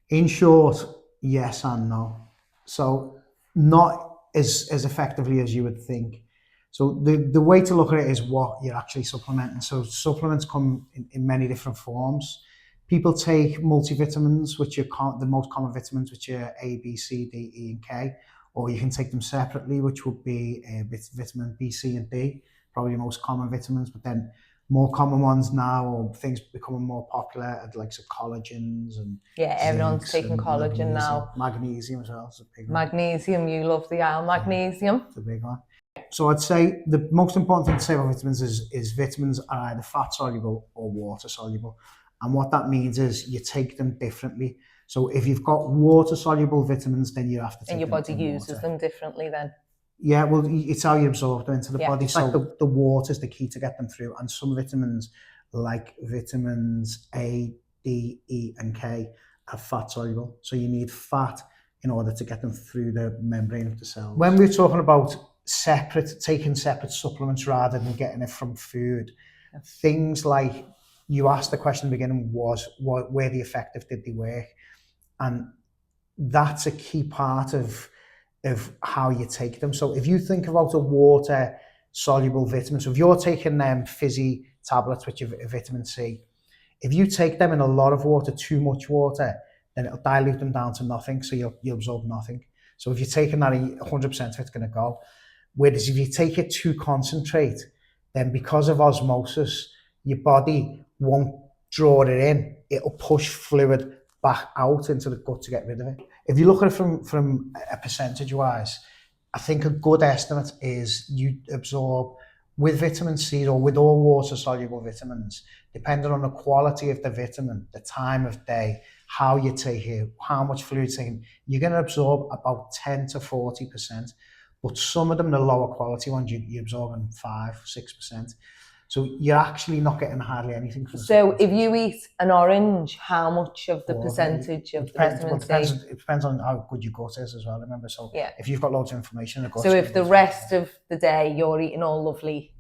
In short, yes and no. So not as effectively as you would think. So the way to look at it is what you're actually supplementing. So supplements come in many different forms. People take multivitamins, which are the most common vitamins, which are A, B, C, D, E, and K, or you can take them separately, which would be vitamin B, C, and D, probably the most common vitamins. But then more common ones now, or things becoming more popular, are like collagens and Yeah, everyone's zincs taking and collagen now. magnesium as well. It's a big one. Magnesium, you love the L magnesium. It's a big one. So I'd say the most important thing to say about vitamins is vitamins are either fat soluble or water soluble. And what that means is you take them differently. So if you've got water soluble vitamins, then you have to take And your them body in uses water. them differently then. Yeah, well, it's how you absorb them into the Yeah. body. So the water is the key to get them through. And some vitamins, like vitamins A, D, E, and K, are fat soluble. So you need fat in order to get them through the membrane of the cells. When we're talking about taking separate supplements rather than getting it from food, things like you asked the question in the beginning was where the effective did they work? And that's a key part of how you take them. So if you think about a water soluble vitamin, so if you're taking them fizzy tablets, which are vitamin C, if you take them in a lot of water, too much water, then it'll dilute them down to nothing, so you'll absorb nothing. So if you're taking that, 100% of it's going to go. Whereas if you take it too concentrate, then because of osmosis, your body won't draw it in. It'll push fluid back out into the gut to get rid of it. If you look at it from a percentage wise, I think a good estimate is you absorb with vitamin C or with all water soluble vitamins, depending on the quality of the vitamin, the time of day, how you take it, how much fluid you're taking, you're going to absorb about 10 to 40%. But some of them, the lower quality ones, you're absorbing 5-6%. So you're actually not getting hardly anything from the So if you eat an orange, how much of the Well, percentage of it depends, vitamin it depends on how good your gut is as well, remember. So Yeah. if you've got loads of inflammation in the gut. So if the rest of the day you're eating all lovely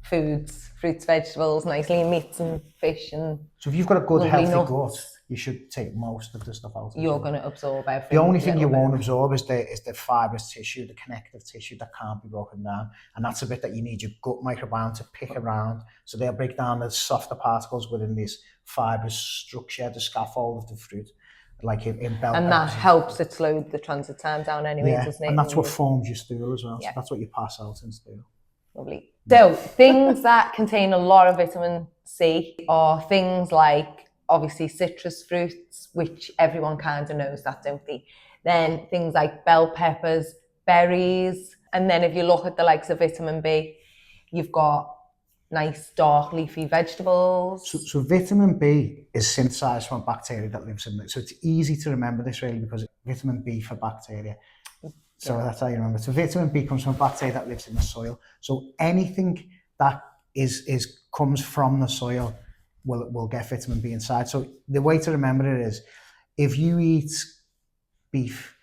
foods, fruits, vegetables, nice lean meats and fish and So if you've got a good lovely healthy nuts, gut, you should take most of the stuff out. you're going to absorb everything. The only thing you little won't bit. absorb is the fibrous tissue, the connective tissue that can't be broken down. And that's a bit that you need your gut microbiome to pick around. So they'll break down the softer particles within this fibrous structure, the scaffold of the fruit. Like in bell And that helps it slow the transit time down anyway, doesn't it? And that's what forms your stool as well. Yeah. So that's what you pass out in stool. Lovely. So things that contain a lot of vitamin C are things like obviously citrus fruits, which everyone kind of knows that, don't they? Then things like bell peppers, berries, and then if you look at the likes of vitamin B, you've got nice dark leafy vegetables. So vitamin B is synthesized from a bacteria that lives in it. So it's easy to remember this really because vitamin B for bacteria. So that's how you remember. So vitamin B comes from a bacteria that lives in the soil. So anything that comes from the soil will get vitamin B inside. So the way to remember it is if you eat beef,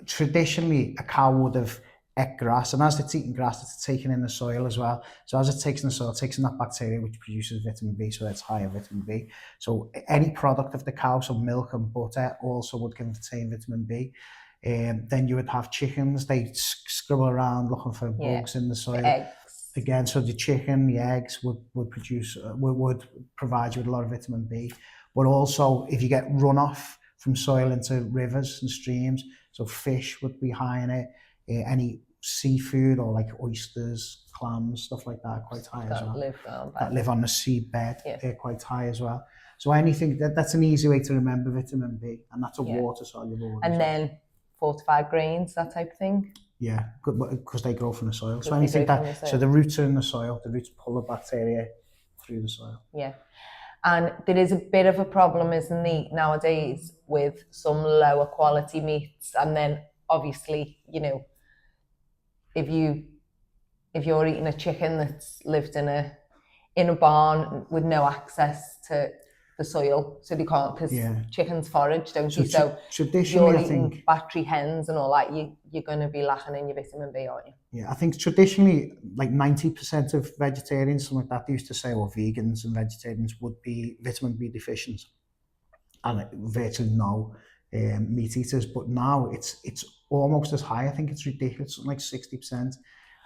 traditionally a cow would have ate grass, and as it's eating grass, it's taking in the soil as well. So as it takes in the soil, it takes in that bacteria which produces vitamin B, so that's higher vitamin B. So any product of the cow, so milk and butter, also would contain vitamin B. Then you would have chickens, they scribble around looking for bugs in the soil. The eggs. Again, so the chicken, the eggs would provide you with a lot of vitamin B. But also, if you get runoff from soil into rivers and streams, so fish would be high in it. Any seafood or like oysters, clams, stuff like that, quite high as well. That live on the seabed, they're quite high as well. So anything that's an easy way to remember vitamin B, and that's a water soluble one. And then fortified grains, that type of thing. Yeah, because they grow from the soil. So anything so the roots are in the soil, the roots pull the bacteria through the soil. Yeah. And there is a bit of a problem, isn't there, nowadays with some lower quality meats. And then obviously, you know, if you're eating a chicken that's lived in a barn with no access to the soil, so they can't, because chickens forage, don't they? So traditionally, you're eating battery hens and all that, you're going to be lacking in your vitamin B, aren't you? Yeah, I think traditionally, like 90% of vegetarians, something like that, they used to say, or vegans and vegetarians would be vitamin B deficient. And virtually no meat eaters, but now it's almost as high. I think it's ridiculous, something like 60%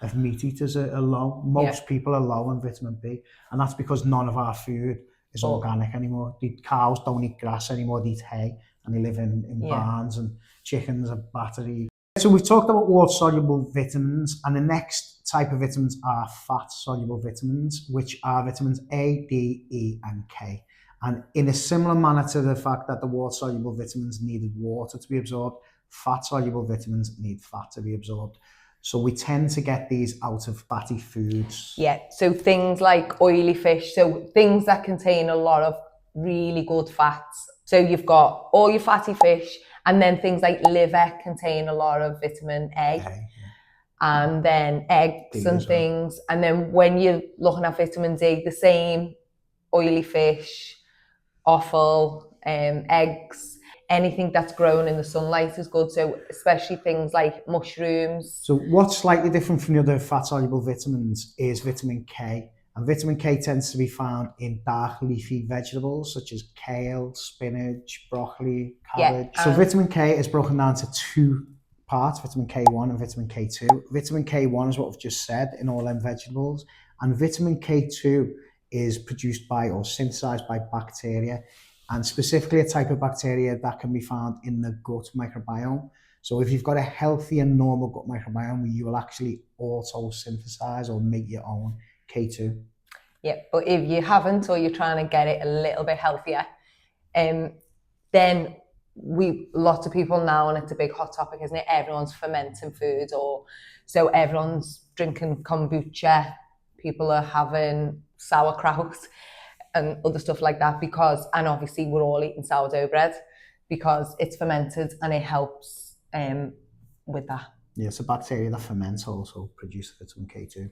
of meat eaters are low. Most people are low in vitamin B, and that's because none of our food is organic anymore. The cows don't eat grass anymore, they eat hay, and they live in barns, and chickens are battery. So we've talked about water-soluble vitamins, and the next type of vitamins are fat-soluble vitamins, which are vitamins A, D, E, and K. And in a similar manner to the fact that the water-soluble vitamins needed water to be absorbed, fat-soluble vitamins need fat to be absorbed. So we tend to get these out of fatty foods. Yeah, so things like oily fish, so things that contain a lot of really good fats. So you've got all your fatty fish, and then things like liver contain a lot of vitamin A. And then eggs and things. And then when you're looking at vitamin D, the same oily fish, offal, eggs, anything that's grown in the sunlight is good. So especially things like mushrooms. So what's slightly different from the other fat-soluble vitamins is vitamin K. And vitamin K tends to be found in dark leafy vegetables such as kale, spinach, broccoli, cabbage. So vitamin K is broken down to two parts, vitamin K1 and vitamin K2. Vitamin K1 is what we've just said in all them vegetables. And vitamin K2 is produced by or synthesized by bacteria, and specifically a type of bacteria that can be found in the gut microbiome. So if you've got a healthy and normal gut microbiome, you will actually auto-synthesize or make your own K2. Yeah, but if you haven't, or you're trying to get it a little bit healthier, then lots of people now, and it's a big hot topic, isn't it? Everyone's fermenting food, or so everyone's drinking kombucha, people are having sauerkraut and other stuff like that, because, and obviously we're all eating sourdough bread because it's fermented and it helps with that. Yeah, it's a bacteria that ferments also produces vitamin K2.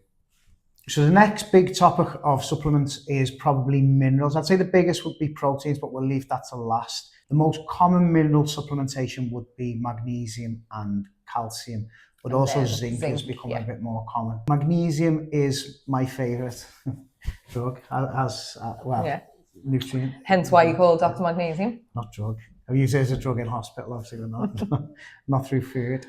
So the next big topic of supplements is probably minerals. I'd say the biggest would be proteins, but we'll leave that to last. The most common mineral supplementation would be magnesium and calcium, but also zinc has become a bit more common. Magnesium is my favourite drug, nutrient. Hence why you call Dr. Magnesium. Not drug. I use it as a drug in hospital, obviously, but not through food.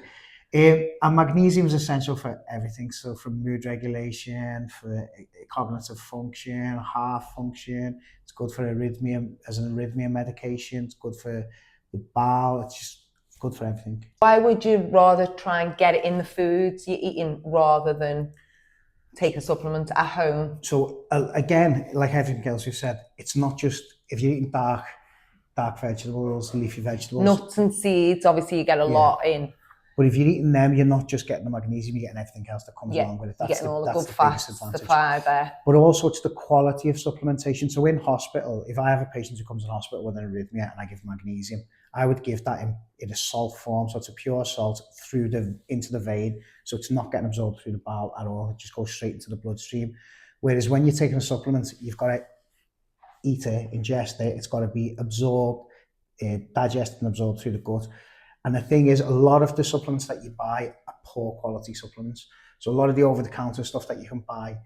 And magnesium is essential for everything. So from mood regulation, for cognitive function, heart function. It's good for arrhythmia, as an arrhythmia medication. It's good for the bowel. It's just good for everything. Why would you rather try and get it in the foods you're eating rather than take a supplement at home? So again, like everything else we've said, it's not just if you're eating dark vegetables, leafy vegetables. Nuts and seeds, obviously you get a lot in. But if you're eating them, you're not just getting the magnesium, you're getting everything else that comes along with it. You're getting all the good fats, the fibre. But also it's the quality of supplementation. So in hospital, if I have a patient who comes in hospital with an arrhythmia and I give magnesium, I would give that in a salt form. So it's a pure salt into the vein. So it's not getting absorbed through the bowel at all. It just goes straight into the bloodstream. Whereas when you're taking a supplement, you've got to eat it, ingest it. It's got to be absorbed, digested and absorbed through the gut. And the thing is, a lot of the supplements that you buy are poor quality supplements. So a lot of the over-the-counter stuff that you can buy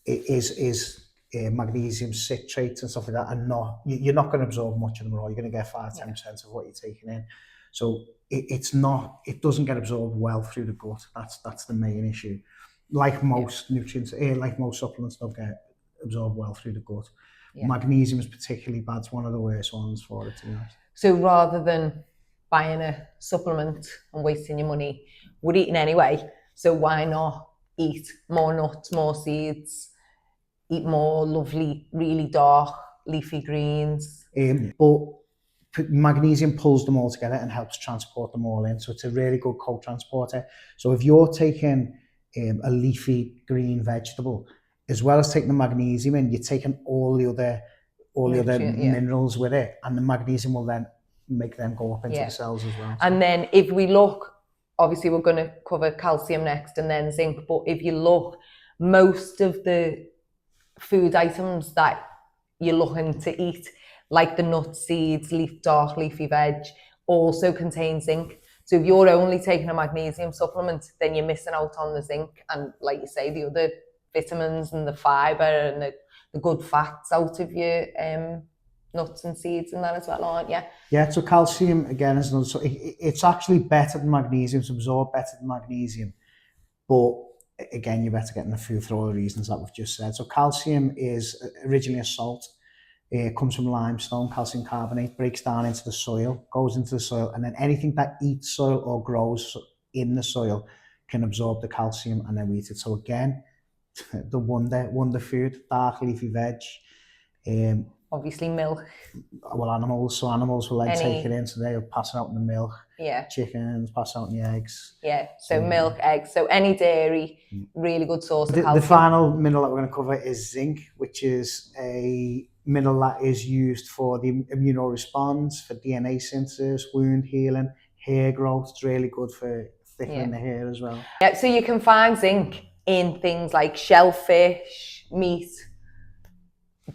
is magnesium citrate and stuff like that, and you're not going to absorb much of them at all. You're going to get 5-10% of what you're taking in. So it doesn't get absorbed well through the gut. That's the main issue. Like most nutrients, like most supplements, don't get absorbed well through the gut. Yeah. Magnesium is particularly bad. It's one of the worst ones for it, to be honest. So rather than buying a supplement and wasting your money, we're eating anyway. So why not eat more nuts, more seeds, eat more lovely, really dark leafy greens? But magnesium pulls them all together and helps transport them all in. So it's a really good co-transporter. So if you're taking a leafy green vegetable, as well as taking the magnesium in, you're taking all the other minerals with it, and the magnesium will then make them go up into the cells as well. And then if we look, obviously we're going to cover calcium next and then zinc, but if you look, most of the food items that you're looking to eat, like the nuts, seeds, dark leafy veg, also contain zinc. So if you're only taking a magnesium supplement, then you're missing out on the zinc and, like you say, the other vitamins and the fibre and the good fats out of your nuts and seeds and that as well, aren't you? Yeah, so calcium again is another. So it's actually better than magnesium. It's absorbed better than magnesium, but again, you're better getting the food for all the reasons that we've just said. So calcium is originally a salt. It comes from limestone, calcium carbonate, breaks down into the soil, goes into the soil, and then anything that eats soil or grows in the soil can absorb the calcium and then we eat it. So again, the wonder food, dark leafy veg. Obviously milk. Well, animals will like take it in, so they'll pass it out in the milk. Yeah. Chickens, pass out in the eggs. Yeah, so milk, eggs, so any dairy, really good source of calcium. The final mineral that we're going to cover is zinc, which is a mineral that is used for the immunoresponse, for DNA synthesis, wound healing, hair growth. It's really good for thickening the hair as well. Yeah, so you can find zinc in things like shellfish, meat,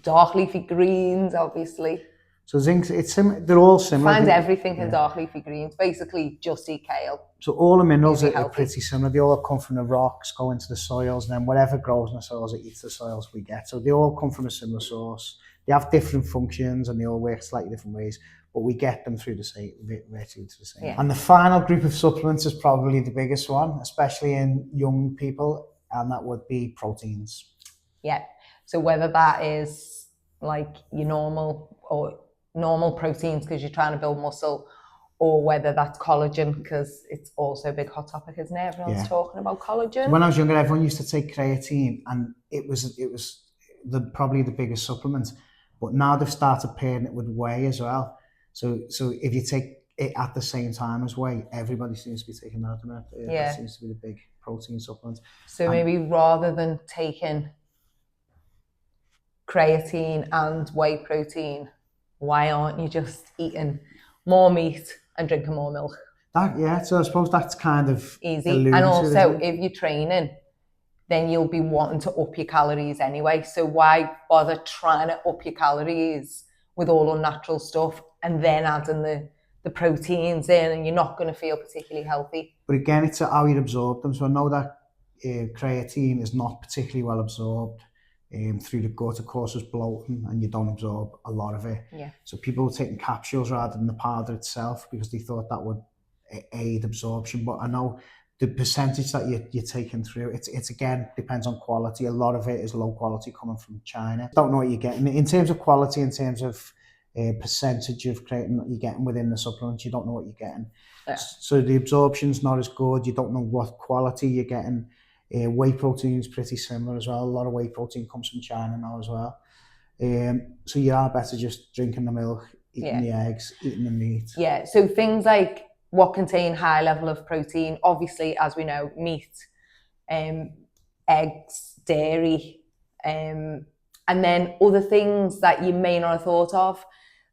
dark leafy greens, obviously. So zinc, they're all similar. Find everything in dark leafy greens, basically just eat kale. So all the minerals are pretty similar. They all come from the rocks, go into the soils, and then whatever grows in the soils, it eats the soils we get. So they all come from a similar source. They have different functions and they all work slightly different ways, but we get them through the same, virtually to the same. Yeah. And the final group of supplements is probably the biggest one, especially in young people, and that would be proteins. Yeah. So whether that is like your normal proteins because you're trying to build muscle, or whether that's collagen because it's also a big hot topic, isn't it? Everyone's talking about collagen. When I was younger, everyone used to take creatine, and it was probably the biggest supplement. But now they've started pairing it with whey as well. So if you take it at the same time as whey, everybody seems to be taking that at the minute. That seems to be the big protein supplement. So maybe rather than taking creatine and whey protein, why aren't you just eating more meat and drinking more milk? So I suppose that's kind of easy. And also, if you're training, then you'll be wanting to up your calories anyway. So why bother trying to up your calories with all unnatural stuff and then adding the proteins in, and you're not going to feel particularly healthy? But again, it's how you absorb them. So I know that creatine is not particularly well absorbed through the gut. It causes bloating and you don't absorb a lot of it. Yeah. So people were taking capsules rather than the powder itself because they thought that would aid absorption. But I know the percentage that you're taking through, it's again, depends on quality. A lot of it is low quality coming from China. Don't know what you're getting. In terms of quality, in terms of percentage of creatine that you're getting within the supplements, you don't know what you're getting. Yeah. So the absorption's not as good. You don't know what quality you're getting. Whey protein is pretty similar as well. A lot of whey protein comes from China now as well. So you are better just drinking the milk, eating the eggs, eating the meat. Yeah, so things like what contain high level of protein, obviously, as we know, meat, eggs, dairy, and then other things that you may not have thought of,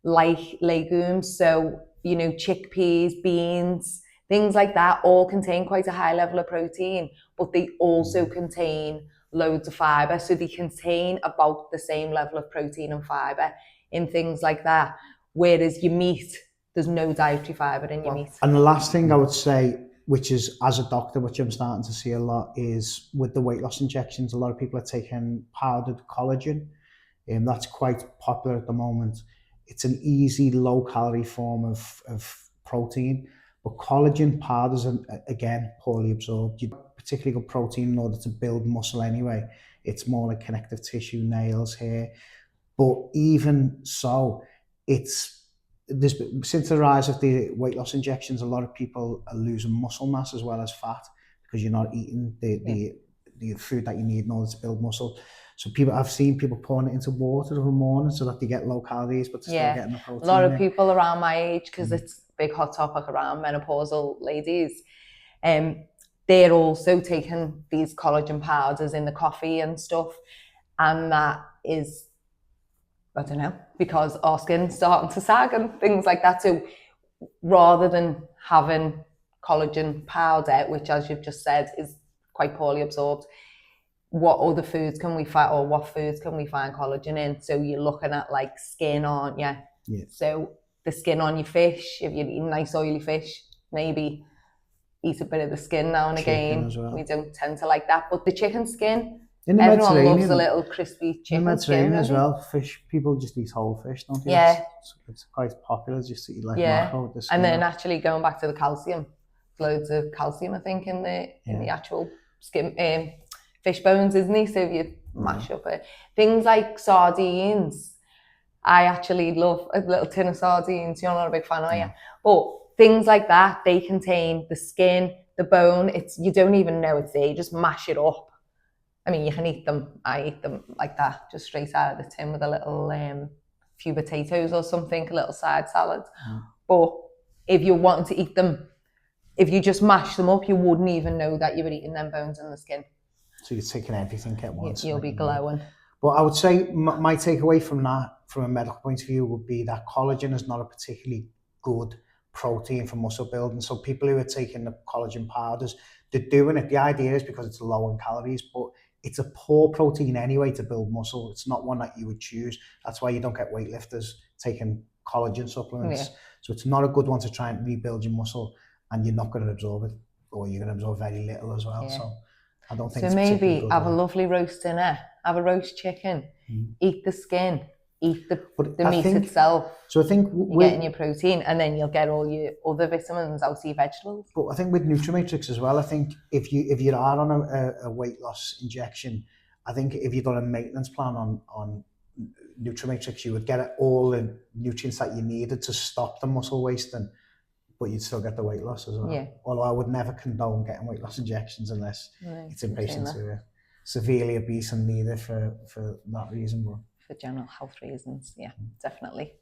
like legumes. So, chickpeas, beans, things like that all contain quite a high level of protein, but they also contain loads of fibre. So they contain about the same level of protein and fibre in things like that. Whereas your meat, there's no dietary fibre in your meat. And the last thing I would say, which is as a doctor, which I'm starting to see a lot, is with the weight loss injections, a lot of people are taking powdered collagen. That's quite popular at the moment. It's an easy, low-calorie form of protein, but collagen powders are, again, poorly absorbed. You don't particularly good protein in order to build muscle anyway. It's more like connective tissue, nails, hair. But even so, since the rise of the weight loss injections, a lot of people are losing muscle mass as well as fat because you're not eating the food that you need in order to build muscle. So I've seen people pouring it into water every morning so that they get low calories, but still getting the protein. A lot of people around my age, because it's a big hot topic around menopausal ladies, they're also taking these collagen powders in the coffee and stuff, and that is, I don't know, because our skin's starting to sag and things like that. So rather than having collagen powder, which, as you've just said, is quite poorly absorbed, what other foods can we find, or what foods can we find collagen in? So you're looking at like skin, aren't you? Yeah. So the skin on your fish, if you're eating nice oily fish, maybe eat a bit of the skin now and again. As well. We don't tend to like that, but the chicken skin In the Everyone loves Mediterranean, a little crispy in the chicken Mediterranean skin, as don't well, fish, people just eat whole fish, don't they? Yeah. It's quite popular just to eat like they? Yeah. mackerel with the And skin then out. actually going back to the calcium, loads of calcium, I think, in the actual skin, fish bones, isn't he? So if you mash up it. Things like sardines, I actually love a little tin of sardines. You're not a big fan, are you? But things like that, they contain the skin, the bone. You don't even know it's there. You just mash it up. I mean, you can eat them. I eat them like that, just straight out of the tin with a little few potatoes or something, a little side salad. But if you're wanting to eat them, if you just mash them up, you wouldn't even know that you were eating them bones and the skin. So you're taking everything at once. You'll be glowing. But I would say my takeaway from that, from a medical point of view, would be that collagen is not a particularly good protein for muscle building. So people who are taking the collagen powders, they're doing it. The idea is because it's low in calories, but it's a poor protein anyway to build muscle. It's not one that you would choose. That's why you don't get weightlifters taking collagen supplements. So it's not a good one to try and rebuild your muscle, and you're not going to absorb it, or you're going to absorb very little as well. So I don't think so it's maybe have a lovely roast dinner, have a roast chicken, eat the skin, eat the meat itself. So I think you're getting your protein, and then you'll get all your other vitamins out of your vegetables. But I think with Nutrimatrix as well, I think if you are on a weight loss injection, I think if you've done a maintenance plan on Nutrimatrix, you would get all the nutrients that you needed to stop the muscle wasting, but you'd still get the weight loss as well. Although I would never condone getting weight loss injections unless it's in patients who are severely obese and need it for that reason. For general health reasons, definitely.